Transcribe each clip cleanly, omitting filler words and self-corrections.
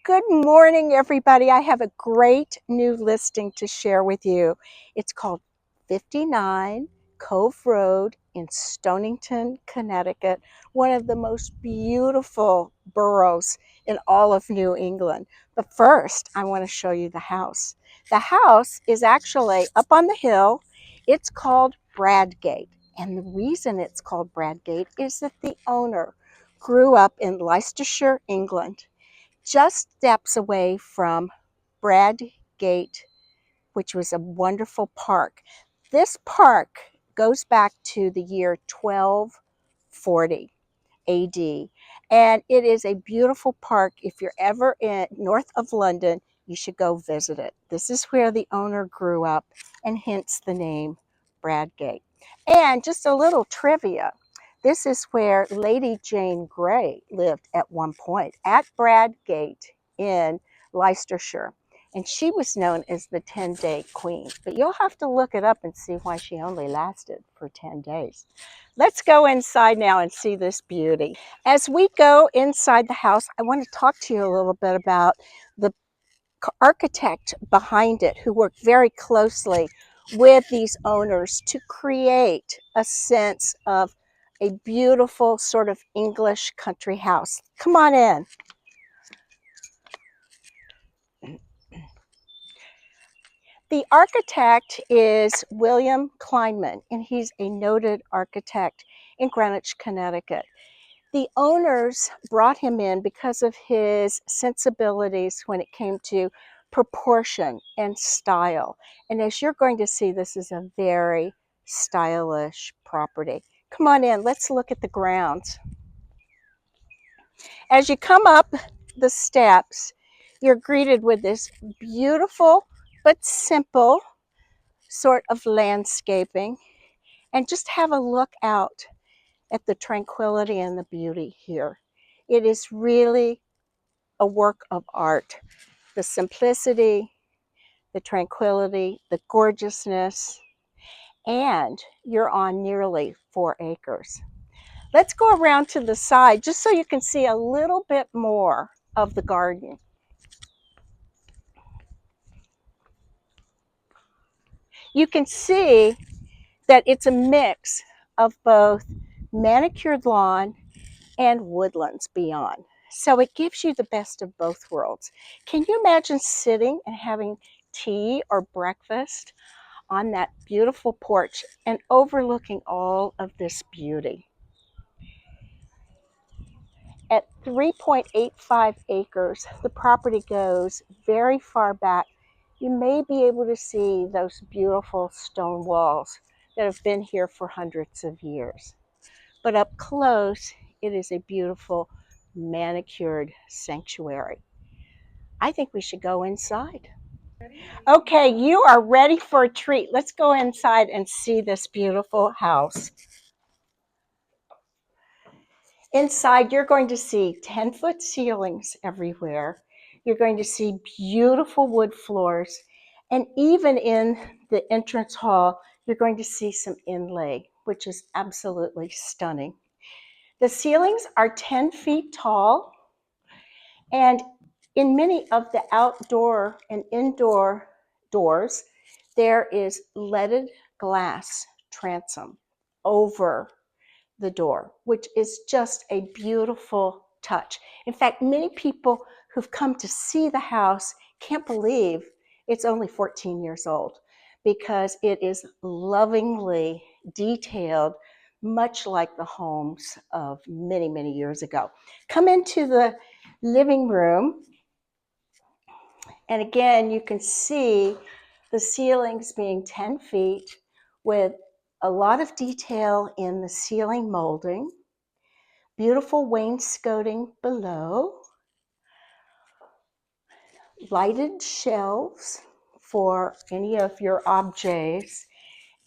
Good morning, everybody. I have a great new listing to share with you. It's called 59 Cove Road in Stonington, Connecticut, one of the most beautiful boroughs in all of New England. But first, I want to show you the house. The house is actually up on the hill. It's called Bradgate. And the reason it's called Bradgate is that the owner grew up in Leicestershire, England, just steps away from Bradgate, which was a wonderful park. This park goes back to the year 1240 AD, and it is a beautiful park. If you're ever in north of London, you should go visit it. This is where the owner grew up, and hence the name Bradgate. And just a little trivia. This is where Lady Jane Grey lived at one point, at Bradgate in Leicestershire. And she was known as the 10-day queen. But you'll have to look it up and see why she only lasted for 10 days. Let's go inside now and see this beauty. As we go inside the house, I want to talk to you a little bit about the architect behind it, who worked very closely with these owners to create a sense of a beautiful sort of English country house. Come on in. The architect is William Kleinmann, and he's a noted architect in Greenwich, Connecticut. The owners brought him in because of his sensibilities when it came to proportion and style. And as you're going to see, this is a very stylish property. Come on in, let's look at the grounds. As you come up the steps, you're greeted with this beautiful but simple sort of landscaping. And just have a look out at the tranquility and the beauty here. It is really a work of art. The simplicity, the tranquility, the gorgeousness, and you're on nearly 4 acres. Let's go around to the side just so you can see a little bit more of the garden. You can see that it's a mix of both manicured lawn and woodlands beyond. So it gives you the best of both worlds. Can you imagine sitting and having tea or breakfast on that beautiful porch and overlooking all of this beauty? At 3.85 acres, the property goes very far back. You may be able to see those beautiful stone walls that have been here for hundreds of years. But up close, it is a beautiful manicured sanctuary. I think we should go inside. Okay, you are ready for a treat. Let's go inside and see this beautiful house. Inside, you're going to see 10-foot ceilings everywhere. You're going to see beautiful wood floors. And even in the entrance hall, you're going to see some inlay, which is absolutely stunning. The ceilings are 10 feet tall. And in many of the outdoor and indoor doors, there is leaded glass transom over the door, which is just a beautiful touch. In fact, many people who've come to see the house can't believe it's only 14 years old because it is lovingly detailed, much like the homes of many, many years ago. Come into the living room, and again, you can see the ceilings being 10 feet with a lot of detail in the ceiling molding, beautiful wainscoting below, lighted shelves for any of your objects.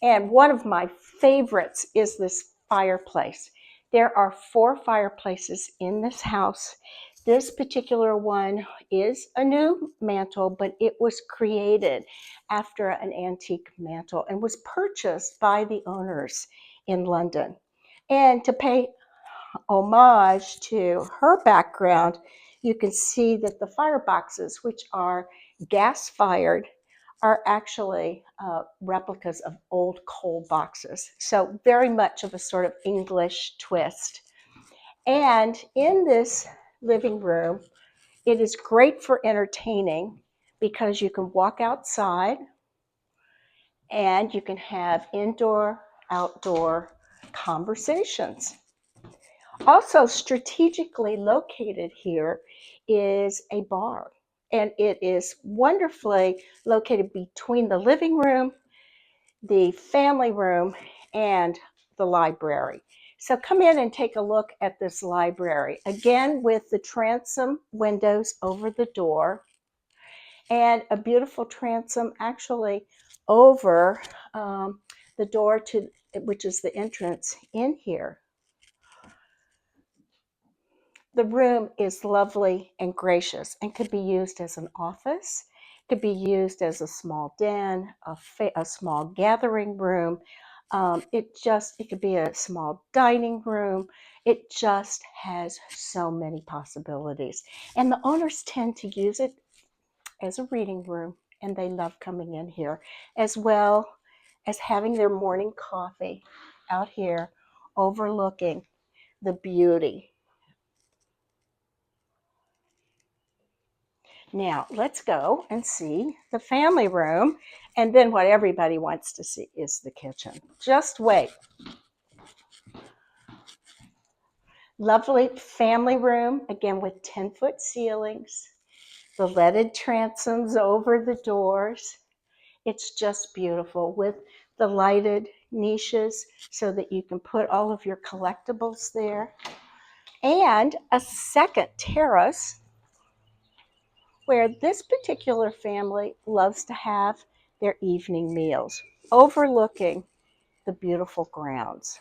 And one of my favorites is this fireplace. There are 4 fireplaces in this house. This particular one is a new mantle, but it was created after an antique mantle and was purchased by the owners in London. And to pay homage to her background, you can see that the fireboxes, which are gas-fired, are actually replicas of old coal boxes. So very much of a sort of English twist. And in this living room, it is great for entertaining because you can walk outside and you can have indoor, outdoor conversations. Also, strategically located here is a bar, and it is wonderfully located between the living room, the family room, and the library. So come in and take a look at this library, again with the transom windows over the door and a beautiful transom actually over the door to which is the entrance in here. The room is lovely and gracious and could be used as an office, could be used as a small den, a small gathering room. It could be a small dining room. It just has so many possibilities. And the owners tend to use it as a reading room, and they love coming in here, as well as having their morning coffee out here overlooking the beauty. Now, let's go and see the family room, and then what everybody wants to see is the kitchen. Just wait. Lovely family room, again with 10-foot ceilings, the leaded transoms over the doors. It's just beautiful with the lighted niches so that you can put all of your collectibles there. And a second terrace where this particular family loves to have their evening meals, overlooking the beautiful grounds.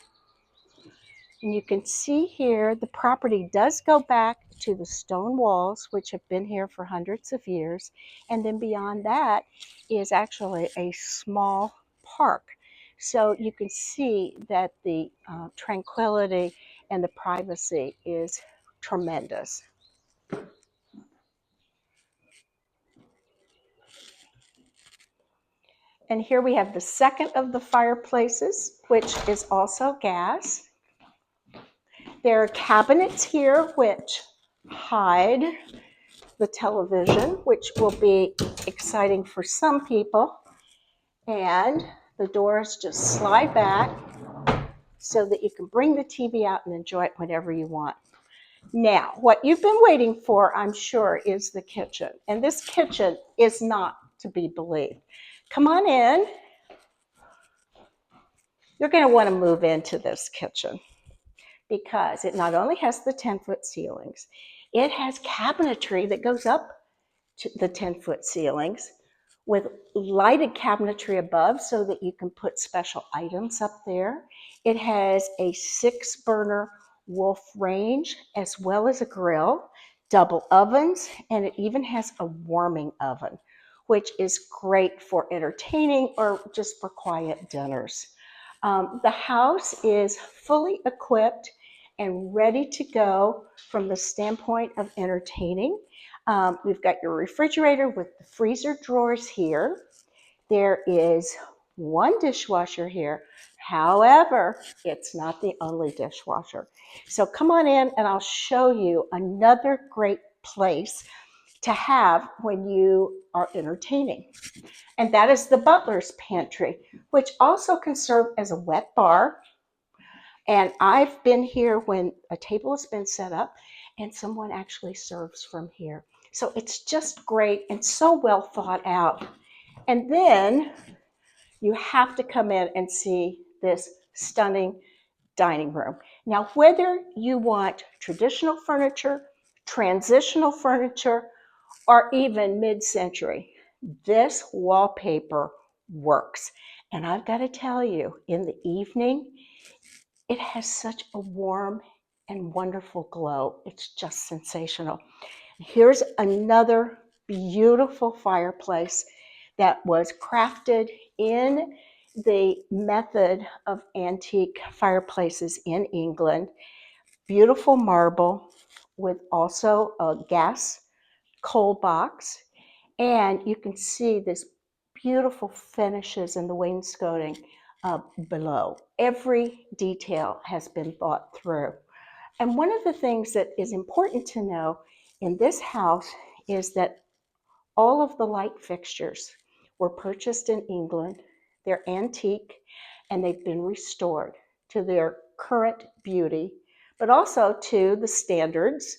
And you can see here the property does go back to the stone walls, which have been here for hundreds of years. And then beyond that is actually a small park. So you can see that the tranquility and the privacy is tremendous. And here we have the second of the fireplaces, which is also gas. There are cabinets here which hide the television, which will be exciting for some people. And the doors just slide back so that you can bring the TV out and enjoy it whenever you want. Now, what you've been waiting for, I'm sure, is the kitchen. And this kitchen is not to be believed. Come on in. You're going to want to move into this kitchen because it not only has the 10-foot ceilings, it has cabinetry that goes up to the 10-foot ceilings with lighted cabinetry above so that you can put special items up there. It has a 6-burner Wolf range as well as a grill, double ovens, and it even has a warming oven, which is great for entertaining or just for quiet dinners. The house is fully equipped and ready to go from the standpoint of entertaining. We've got your refrigerator with the freezer drawers here. There is one dishwasher here. However, it's not the only dishwasher. So come on in and I'll show you another great place to have when you are entertaining. And that is the butler's pantry, which also can serve as a wet bar. And I've been here when a table has been set up and someone actually serves from here. So it's just great and so well thought out. And then you have to come in and see this stunning dining room. Now, whether you want traditional furniture, transitional furniture, or even mid-century, this wallpaper works. And I've got to tell you, in the evening, it has such a warm and wonderful glow. It's just sensational. Here's another beautiful fireplace that was crafted in the method of antique fireplaces in England. Beautiful marble, with also a gas coal box. And you can see this beautiful finishes in the wainscoting below. Every detail has been thought through. And one of the things that is important to know in this house is that all of the light fixtures were purchased in England. They're antique and they've been restored to their current beauty, but also to the standards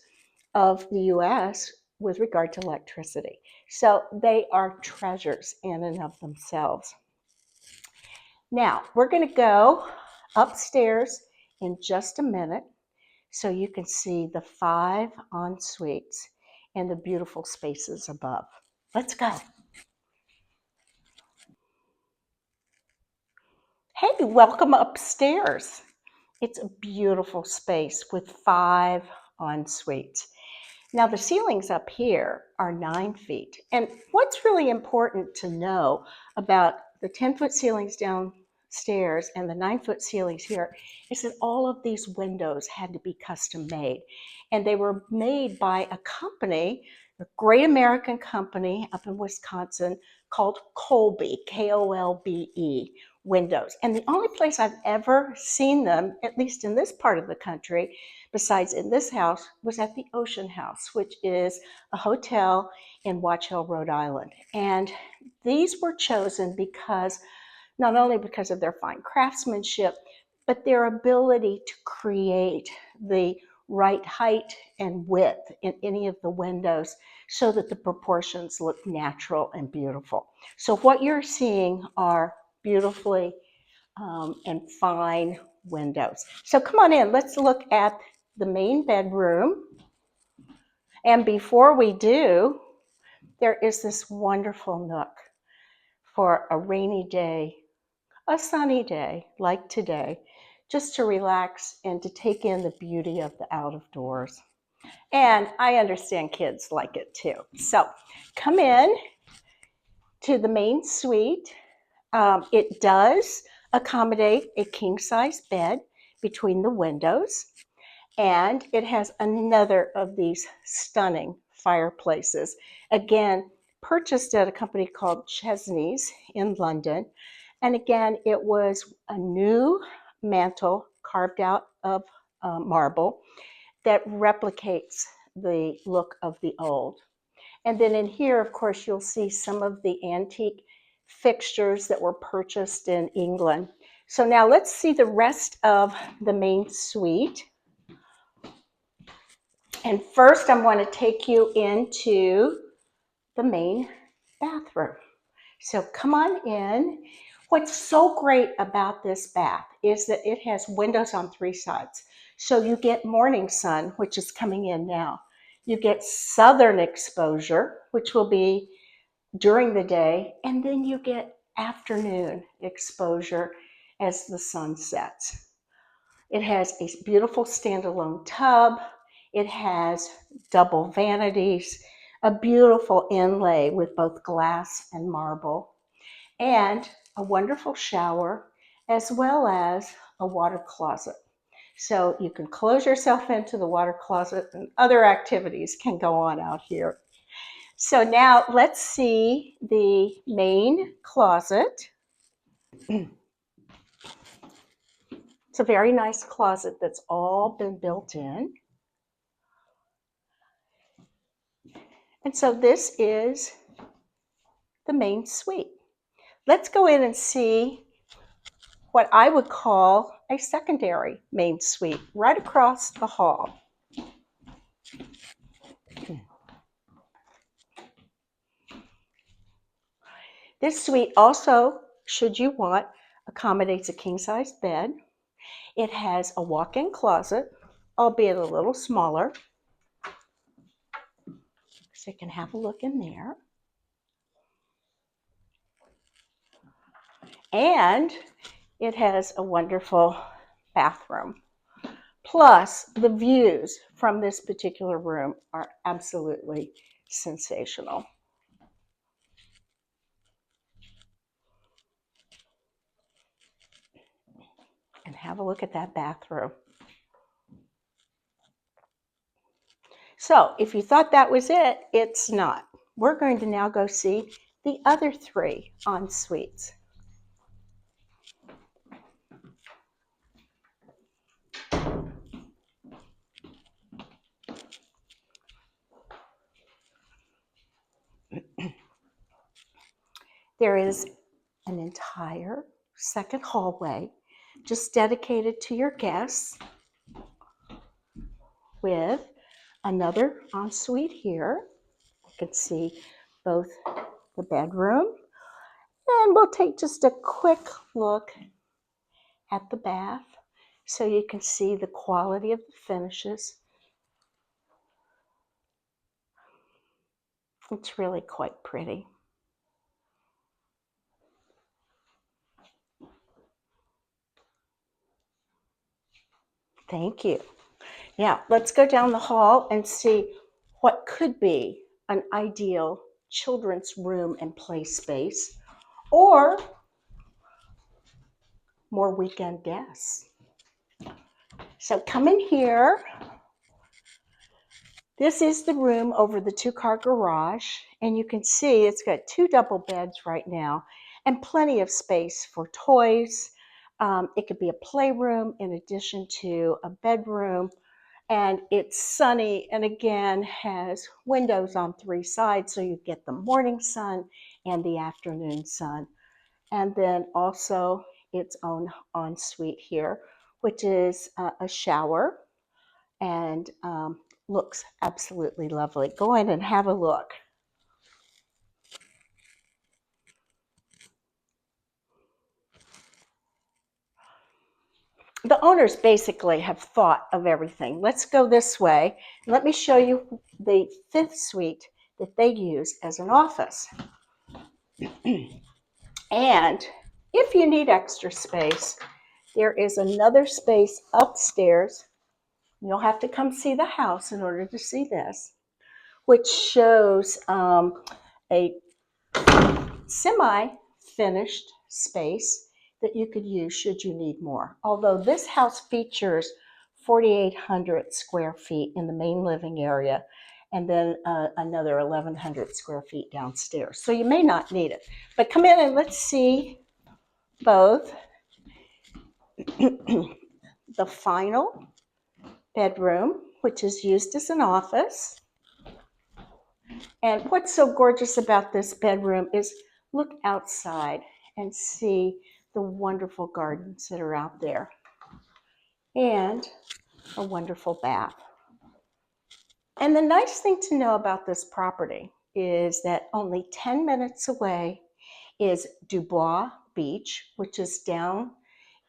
of the US with regard to electricity. So they are treasures in and of themselves. Now, we're going to go upstairs in just a minute so you can see the 5 ensuites and the beautiful spaces above. Let's go. Hey, welcome upstairs. It's a beautiful space with 5 ensuites. Now the ceilings up here are 9 feet. And what's really important to know about the 10-foot ceilings downstairs and the 9-foot ceilings here is that all of these windows had to be custom made. And they were made by a company, a great American company up in Wisconsin called Colby, Kolbe windows. And the only place I've ever seen them, at least in this part of the country, besides in this house, was at the Ocean House, which is a hotel in Watch Hill, Rhode Island. And these were chosen because, not only because of their fine craftsmanship, but their ability to create the right height and width in any of the windows so that the proportions look natural and beautiful. So what you're seeing are beautifully and fine windows. So come on in, let's look at the main bedroom. And before we do, there is this wonderful nook for a rainy day, a sunny day like today, just to relax and to take in the beauty of the out of doors. And I understand kids like it too. So come in to the main suite. It does accommodate a king-size bed between the windows. And it has another of these stunning fireplaces. Again, purchased at a company called Chesney's in London. And again, it was a new mantle carved out of marble that replicates the look of the old. And then in here, of course, you'll see some of the antique fixtures that were purchased in England. So now let's see the rest of the main suite. And first, I'm going to take you into the main bathroom. So come on in. What's so great about this bath is that it has windows on 3 sides. So you get morning sun, which is coming in now. You get southern exposure, which will be during the day, and then you get afternoon exposure as the sun sets. It has a beautiful standalone tub. It has double vanities, a beautiful inlay with both glass and marble, and a wonderful shower, as well as a water closet. So you can close yourself into the water closet and other activities can go on out here. So now let's see the main closet. It's a very nice closet that's all been built in. And so this is the main suite. Let's go in and see what I would call a secondary main suite right across the hall. This suite also, should you want, accommodates a king-size bed. It has a walk-in closet, albeit a little smaller, so you can have a look in there. And it has a wonderful bathroom. Plus, the views from this particular room are absolutely sensational. And have a look at that bathroom. So if you thought that was it, it's not. We're going to now go see the other 3 ensuites. There is an entire second hallway just dedicated to your guests with another ensuite here. You can see both the bedroom, and we'll take just a quick look at the bath so you can see the quality of the finishes. It's really quite pretty. Thank you. Now, let's go down the hall and see what could be an ideal children's room and play space, or more weekend guests. So come in here. This is the room over the 2-car garage, and you can see it's got 2 double beds right now and plenty of space for toys. It could be a playroom in addition to a bedroom, and it's sunny, and again has windows on 3 sides, so you get the morning sun and the afternoon sun. And then also its own ensuite here, which is a shower, and looks absolutely lovely. Go in and have a look. The owners basically have thought of everything. Let's go this way. Let me show you the 5th suite that they use as an office. And if you need extra space, there is another space upstairs. You'll have to come see the house in order to see this, which shows a semi-finished space that you could use should you need more. Although this house features 4,800 square feet in the main living area, and then another 1,100 square feet downstairs. So you may not need it. But come in and let's see both the final bedroom, which is used as an office. And what's so gorgeous about this bedroom is look outside and see the wonderful gardens that are out there, and a wonderful bath. And the nice thing to know about this property is that only 10 minutes away is Dubois Beach, which is down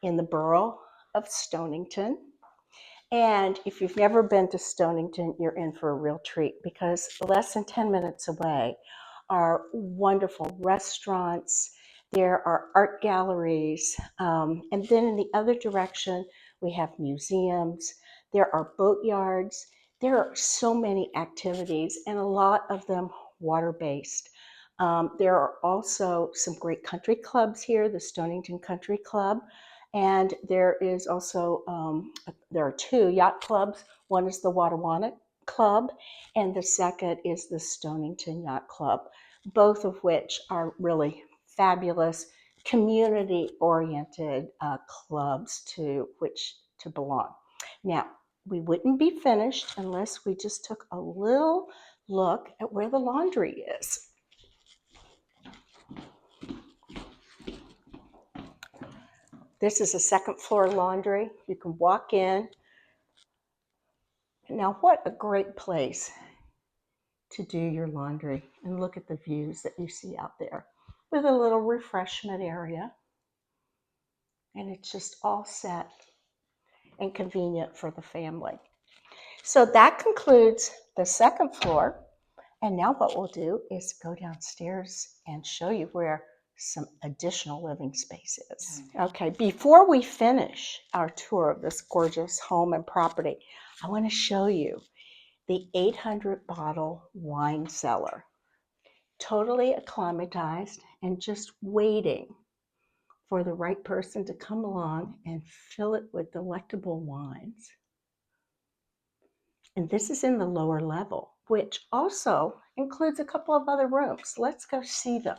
in the borough of Stonington. And if you've never been to Stonington, you're in for a real treat, because less than 10 minutes away are wonderful restaurants. There are art galleries. And then in the other direction, we have museums. There are boat yards. There are so many activities, and a lot of them water-based. There are also some great country clubs here, the Stonington Country Club. And there is also, there are 2 yacht clubs. One is the Wattawanna Club, and the second is the Stonington Yacht Club, both of which are really fabulous, community-oriented clubs to which to belong. Now, we wouldn't be finished unless we just took a little look at where the laundry is. This is a 2nd floor laundry. You can walk in. Now, what a great place to do your laundry, and look at the views that you see out there with a little refreshment area. And it's just all set and convenient for the family. So that concludes the 2nd floor. And now what we'll do is go downstairs and show you where some additional living space is. Okay, before we finish our tour of this gorgeous home and property, I want to show you the 800 bottle wine cellar, totally acclimatized and just waiting for the right person to come along and fill it with delectable wines. And this is in the lower level, which also includes a couple of other rooms. Let's go see them.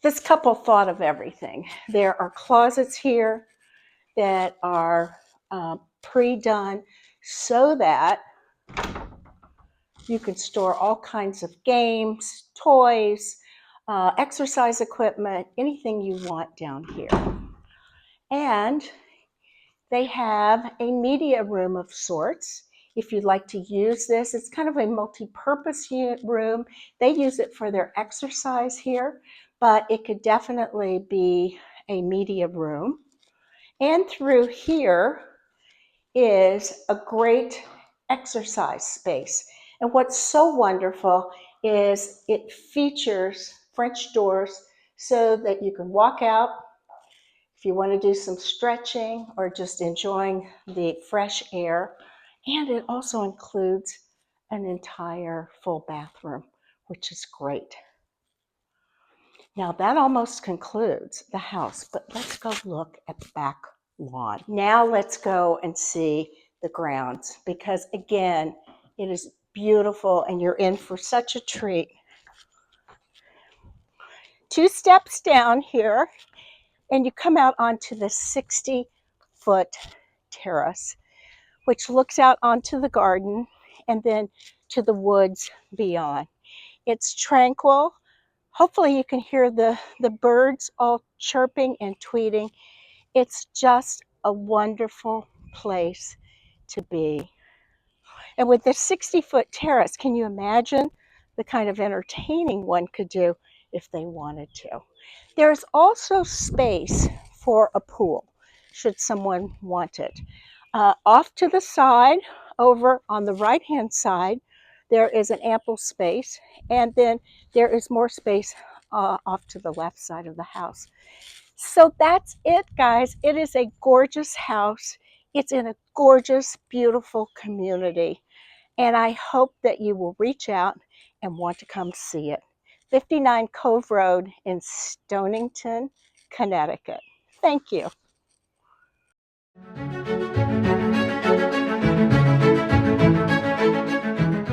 This couple thought of everything. There are closets here that are pre-done so that you can store all kinds of games, toys, exercise equipment, anything you want down here. And they have a media room of sorts. If you'd like to use this, it's kind of a multi-purpose room. They use it for their exercise here, but it could definitely be a media room. And through here is a great exercise space. And what's so wonderful is it features French doors so that you can walk out if you want to do some stretching or just enjoying the fresh air. And it also includes an entire full bathroom, which is great. Now that almost concludes the house, but let's go look at the back lawn. Now let's go and see the grounds, because again, it is beautiful and you're in for such a treat. 2 steps down here and you come out onto the 60-foot terrace, which looks out onto the garden and then to the woods beyond. It's tranquil. Hopefully you can hear the birds all chirping and tweeting. It's just a wonderful place to be. And with this 60-foot terrace, can you imagine the kind of entertaining one could do if they wanted to? There's also space for a pool, should someone want it. Off to the side, over on the right-hand side, there is an ample space, and then there is more space off to the left side of the house. So that's it, guys. It is a gorgeous house. It's in a gorgeous, beautiful community. And I hope that you will reach out and want to come see it. 59 Cove Road in Stonington, Connecticut. Thank you.